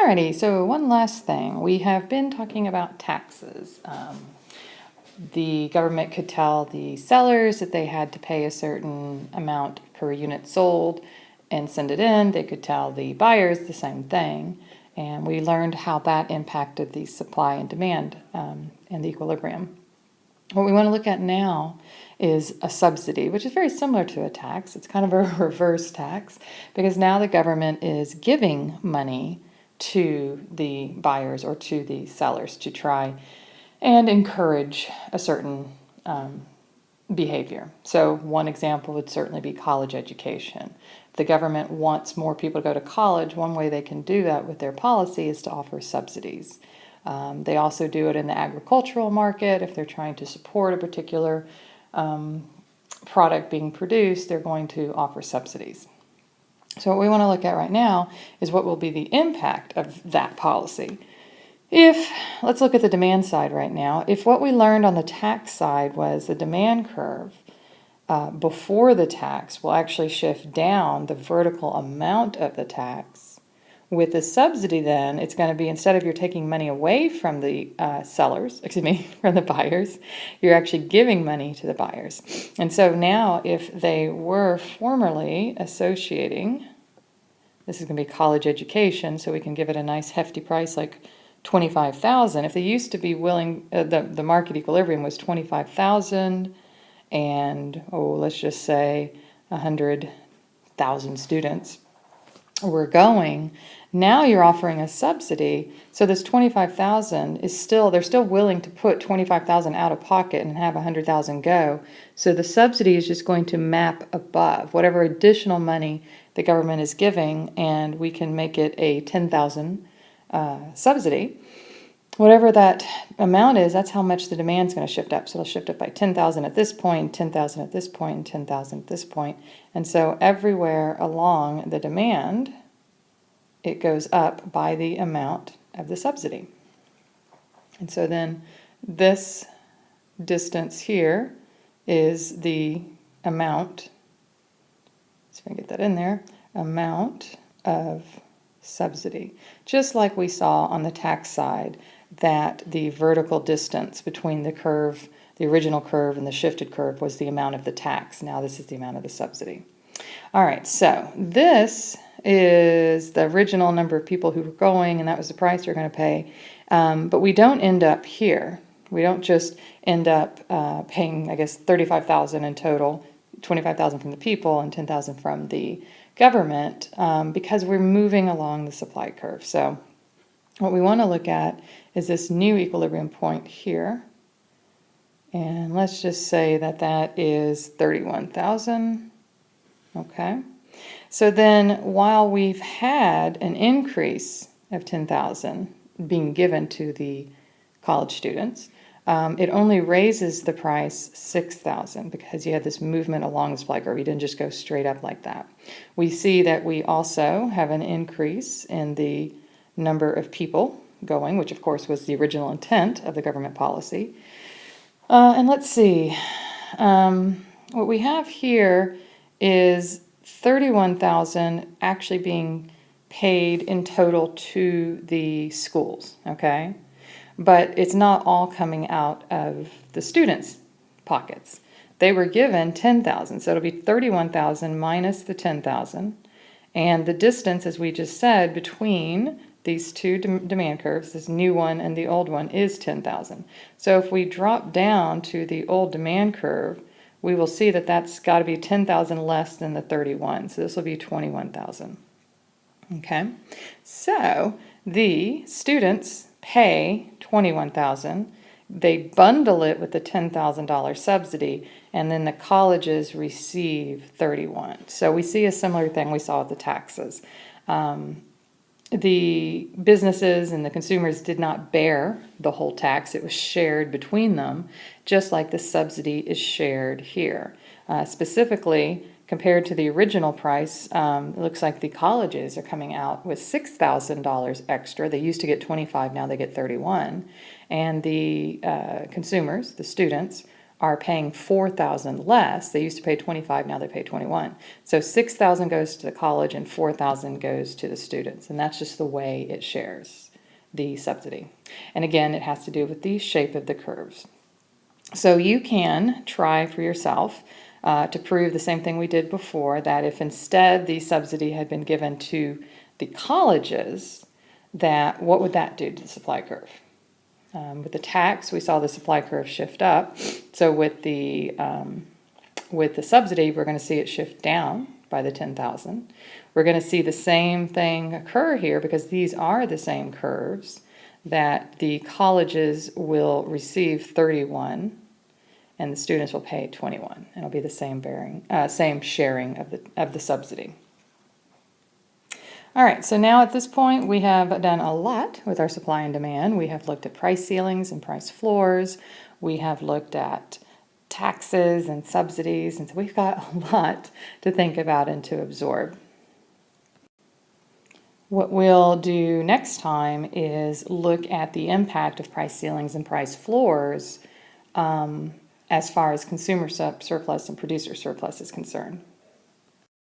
Alrighty, so one last thing. We have been talking about taxes. The government could tell the sellers that they had to pay a certain amount per unit sold and send it in. They could tell the buyers the same thing. And we learned how that impacted the supply and demand and the equilibrium. What we want to look at now is a subsidy, which is very similar to a tax. It's kind of a reverse tax because now the government is giving money to the buyers or to the sellers to try and encourage a certain behavior. So one example would certainly be college education. If the government wants more people to go to college, one way they can do that with their policy is to offer subsidies. They also do it in the agricultural market. If they're trying to support a particular product being produced, they're going to offer subsidies. So what we want to look at right now is what will be the impact of that policy. Let's look at the demand side right now. If what we learned on the tax side was the demand curve before the tax will actually shift down the vertical amount of the tax, with the subsidy then, it's going to be, instead of you're taking money away from the from the buyers, you're actually giving money to the buyers. And so now if they were formerly associating, this is going to be college education, so we can give it a nice hefty price like $25,000. If they used to be willing, the market equilibrium was $25,000 and, let's just say 100,000 students were going, now you're offering a subsidy, so this $25,000 is still, they're still willing to put $25,000 out of pocket and have 100,000 go. So the subsidy is just going to map above whatever additional money the government is giving, and we can make it a 10,000 subsidy. Whatever that amount is, that's how much the demand is going to shift up. So it'll shift up by 10,000 at this point, 10,000 at this point, and 10,000 at this point. And so everywhere along the demand, it goes up by the amount of the subsidy. And so then this distance here is the amount, so I can get that in there, amount of subsidy. Just like we saw on the tax side, that the vertical distance between the curve, the original curve and the shifted curve was the amount of the tax. Now this is the amount of the subsidy. All right, so this is the original number of people who were going, and that was the price you're going to pay. But we don't end up here. We don't just end up paying, I guess, $35,000 in total, $25,000 from the people and $10,000 from the government, because we're moving along the supply curve. So what we want to look at is this new equilibrium point here. And let's just say that that is 31,000. Okay. So then while we've had an increase of 10,000 being given to the college students, it only raises the price 6,000 because you had this movement along the supply curve. You didn't just go straight up like that. We see that we also have an increase in the number of people going, which of course was the original intent of the government policy. And let's see, what we have here is 31,000 actually being paid in total to the schools, okay? But it's not all coming out of the students' pockets. They were given 10,000, so it'll be 31,000 minus the 10,000. And the distance, as we just said, between these two demand curves, this new one and the old one, is 10,000. So if we drop down to the old demand curve, we will see that that's got to be 10,000 less than the 31. So this will be 21,000. Okay, so the students pay 21,000. They bundle it with the $10,000 subsidy, and then the colleges receive 31. So we see a similar thing we saw with the taxes. The businesses and the consumers did not bear the whole tax. It was shared between them, just like the subsidy is shared here. Specifically, compared to the original price, it looks like the colleges are coming out with $6,000 extra. They used to get 25, now they get 31. And the consumers, the students, are paying $4,000 less. They used to pay $25,000, now they pay $21,000. So $6,000 goes to the college and $4,000 goes to the students, and that's just the way it shares the subsidy. And again, it has to do with the shape of the curves. So you can try for yourself to prove the same thing we did before, that if instead the subsidy had been given to the colleges, that what would that do to the supply curve? With the tax, we saw the supply curve shift up. So with the subsidy, we're going to see it shift down by the 10,000. We're going to see the same thing occur here because these are the same curves, that the colleges will receive 31 and the students will pay 21. It'll be the same same sharing of the subsidy. All right, so now at this point we have done a lot with our supply and demand. We have looked at price ceilings and price floors. We have looked at taxes and subsidies, and so we've got a lot to think about and to absorb. What we'll do next time is look at the impact of price ceilings and price floors as far as consumer surplus and producer surplus is concerned.